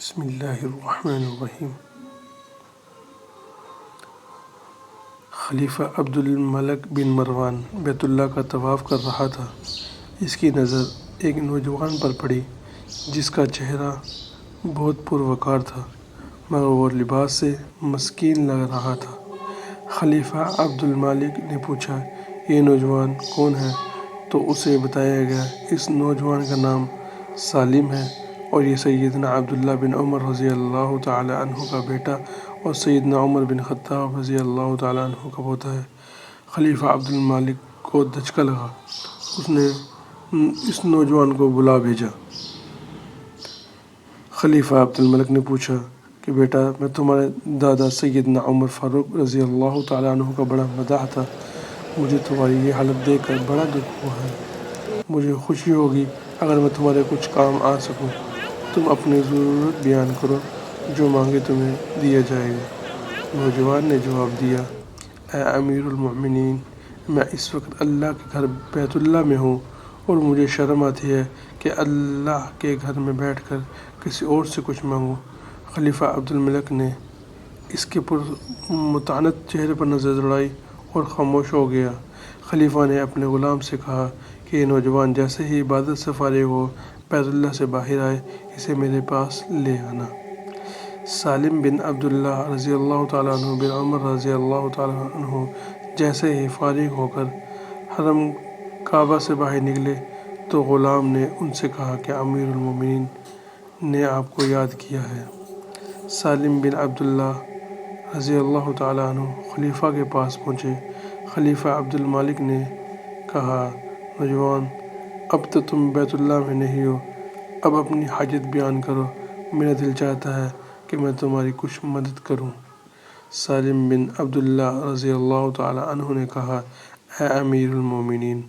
بسم اللہ الرحمن الرحیم۔ خلیفہ عبد الملک بن مروان بیت اللہ کا طواف کر رہا تھا۔ اس کی نظر ایک نوجوان پر پڑی جس کا چہرہ بہت پروقار تھا مگر وہ لباس سے مسکین لگ رہا تھا۔ خلیفہ عبد الملک نے پوچھا، یہ نوجوان کون ہے؟ تو اسے بتایا گیا، اس نوجوان کا نام سالم ہے اور یہ سیدنا عبداللہ بن عمر رضی اللہ تعالی عنہ کا بیٹا اور سیدنا عمر بن خطاب رضی اللہ تعالی عنہ کا پوتا ہے۔ خلیفہ عبد الملک کو دھچکا لگا۔ اس نے اس نوجوان کو بلا بھیجا۔ خلیفہ عبد الملک نے پوچھا کہ بیٹا، میں تمہارے دادا سیدنا عمر فاروق رضی اللہ تعالی عنہ کا بڑا مداح تھا۔ مجھے تمہاری یہ حالت دیکھ کر بڑا دکھ ہوا ہے۔ مجھے خوشی ہوگی اگر میں تمہارے کچھ کام آ سکوں۔ تم اپنی ضرورت بیان کرو، جو مانگے تمہیں دیا جائے گا۔ نوجوان نے جواب دیا، اے امیر المومنین، میں اس وقت اللہ کے گھر بیت اللہ میں ہوں اور مجھے شرم آتی ہے کہ اللہ کے گھر میں بیٹھ کر کسی اور سے کچھ مانگوں۔ خلیفہ عبد الملک نے اس کے پرمطانت چہرے پر نظر دوڑائی اور خاموش ہو گیا۔ خلیفہ نے اپنے غلام سے کہا کہ یہ نوجوان جیسے ہی عبادت سے فارغ ہو بیت اللہ سے باہر آئے، اسے میرے پاس لے آنا۔ سالم بن عبداللہ رضی اللہ تعالیٰ عنہ بن عمر رضی اللہ تعالیٰ عنہ جیسے ہی فارغ ہو کر حرم کعبہ سے باہر نکلے تو غلام نے ان سے کہا کہ امیر المومنین نے آپ کو یاد کیا ہے۔ سالم بن عبداللہ رضی اللہ تعالیٰ عنہ خلیفہ کے پاس پہنچے۔ خلیفہ عبد الملک نے کہا، نوجوان، اب تو تم بیت اللہ میں نہیں ہو، اب اپنی حاجت بیان کرو، میرا دل چاہتا ہے کہ میں تمہاری کچھ مدد کروں۔ سالم بن عبداللہ رضی اللہ تعالیٰ عنہ نے کہا، اے امیر المومنین،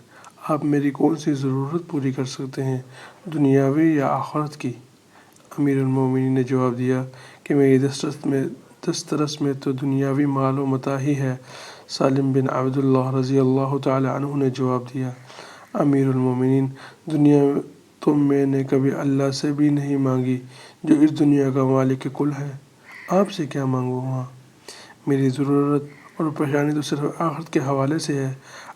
آپ میری کون سی ضرورت پوری کر سکتے ہیں، دنیاوی یا آخرت کی؟ امیر المومنین نے جواب دیا کہ میری دسترس میں تو دنیاوی مال و متاع ہی ہے۔ سالم بن عبداللہ رضی اللہ تعالیٰ عنہ نے جواب دیا، امیر المومنین، دنیا تو میں نے کبھی اللہ سے بھی نہیں مانگی جو اس دنیا کا مالک کل ہے۔ آپ سے کیا مانگوں گا؟ میری ضرورت اور پریشانی تو صرف آخرت کے حوالے سے ہے۔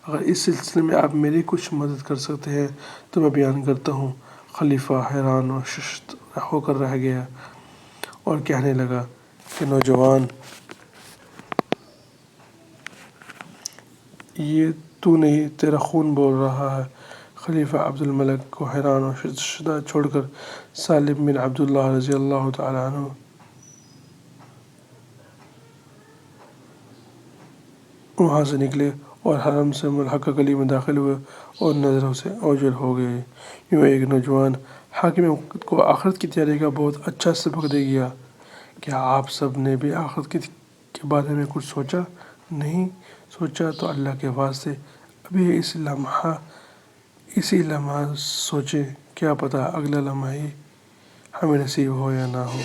اگر اس سلسلے میں آپ میری کچھ مدد کر سکتے ہیں تو میں بیان کرتا ہوں۔ خلیفہ حیران اور ششدر ہو کر رہ گیا اور کہنے لگا کہ نوجوان، یہ تو نہیں، تیرا خون بول رہا ہے۔ خلیفہ عبد الملک کو حیران اور ششدر چھوڑ کر سالم بن عبداللہ رضی اللہ تعالیٰ عنہ وہاں سے نکلے اور حرم سے ملحقہ گلی میں داخل ہوئے اور نظروں سے اوجھل ہو گئے۔ یوں ایک نوجوان حاکم وقت کو آخرت کی تیاری کا بہت اچھا سبق دے گیا۔ کیا آپ سب نے بھی آخرت کے بارے میں کچھ سوچا؟ نہیں سوچا تو اللہ کے واسطے ابھی اسی لمحہ سوچیں، کیا پتہ اگلا لمحہ ہی ہمیں نصیب ہو یا نہ ہو۔